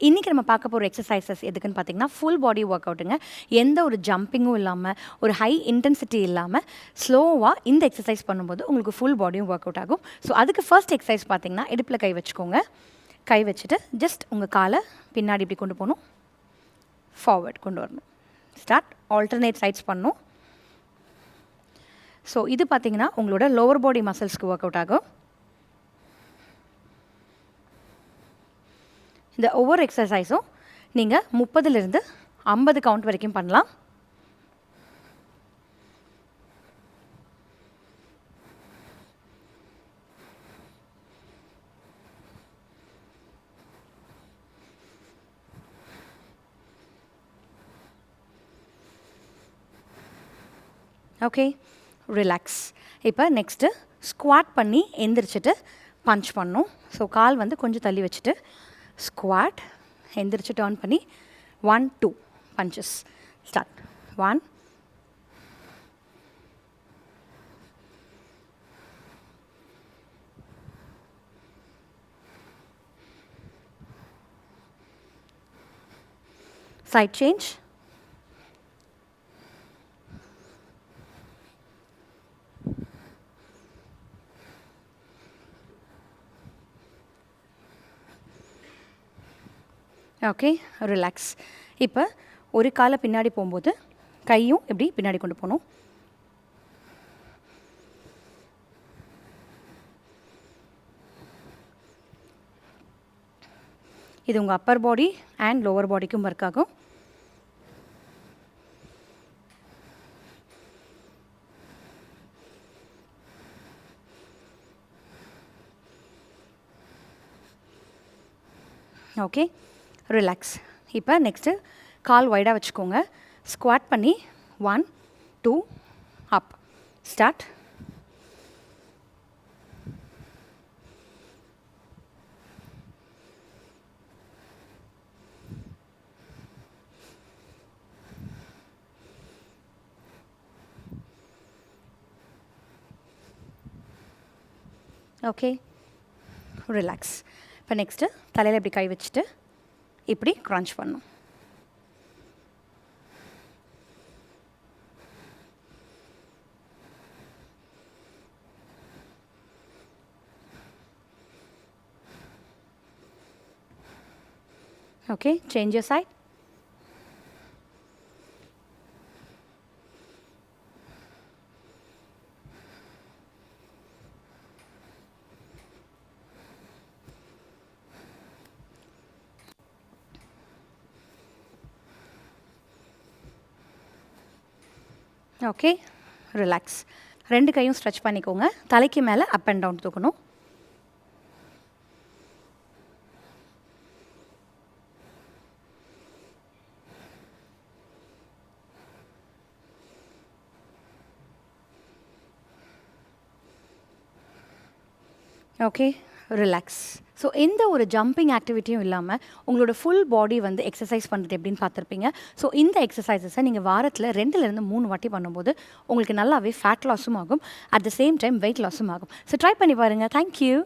இன்றைக்கி நம்ம பார்க்க போகிற எக்ஸசைசஸ் எதுக்குன்னு பார்த்தீங்கன்னா ஃபுல் பாடி ஒர்க் அவுட்டுங்க. எந்த ஒரு ஜம்பிங்கும் இல்லாமல் ஒரு ஹை இன்டென்சிட்டி இல்லாமல் ஸ்லோவாக இந்த எக்ஸசைஸ் பண்ணும்போது உங்களுக்கு ஃபுல் பாடியும் ஒர்க் அவுட் ஆகும். ஸோ அதுக்கு ஃபர்ஸ்ட் எக்ஸசைஸ் பார்த்தீங்கன்னா இடுப்பில் கை வச்சுக்கோங்க. கை வச்சுட்டு ஜஸ்ட் உங்கள் காலை பின்னாடி இப்படி கொண்டு போகணும், ஃபார்வர்ட் கொண்டு வரணும். ஸ்டார்ட். ஆல்டர்னேட் சைட்ஸ் பண்ணணும். ஸோ இது பார்த்தீங்கன்னா உங்களோட லோவர் பாடி மசில்ஸ்க்கு ஒர்க் அவுட் ஆகும். இந்த ஒவ்வொரு எக்ஸசைஸும் நீங்கள் 30லிருந்து 50 கவுண்ட் வரைக்கும் பண்ணலாம். Okay, relax. இப்போ நெக்ஸ்ட்டு ஸ்குவாட் பண்ணி எந்திரிச்சிட்டு பஞ்ச் பண்ணணும். ஸோ கால் வந்து கொஞ்சம் தள்ளி வச்சுட்டு ஸ்குவாட், எந்திரிச்சு டர்ன் பண்ணி 1 2 punches. Start. 1 side change, okay, relax. இப்போ ஒரு காலை பின்னாடி போகும்போது கையும் எப்படி பின்னாடி கொண்டு போகணும். இது உங்கள் அப்பர் பாடி அண்ட் லோவர் பாடிக்கும் ஒர்க் ஆகும். Okay, relax. இப்போ நெக்ஸ்ட்டு கால் வைடாக வச்சுக்கோங்க. ஸ்குவாட் பண்ணி 1 2 அப். ஸ்டார்ட். Okay, relax. இப்போ நெக்ஸ்ட்டு தலையில் இப்படி கை வச்சுட்டு இப்படி க்ரன்ச் பண்ணணும். Okay, change your side. Okay, relax. 2 கையும் ஸ்ட்ரெச் பண்ணிக்கோங்க. தலைக்கு மேலே அப் அண்ட் டவுன் தூக்கணும். ஓகே, ரிலாக்ஸ். ஸோ எந்த ஒரு ஜம்பிங் ஆக்டிவிட்டியும் இல்லாமல் உங்களோட ஃபுல் பாடி வந்து எக்ஸசைஸ் பண்ணுறது எப்படின்னு பார்த்துருப்பீங்க. ஸோ இந்த எக்ஸசைசஸை நீங்கள் வாரத்தில் 2லேருந்து 3 வாட்டி பண்ணும்போது உங்களுக்கு நல்லாவே ஃபேட் லாஸும் ஆகும், at the same time weight லாஸும் ஆகும். ஸோ ட்ரை பண்ணி பாருங்கள். தேங்க்யூ.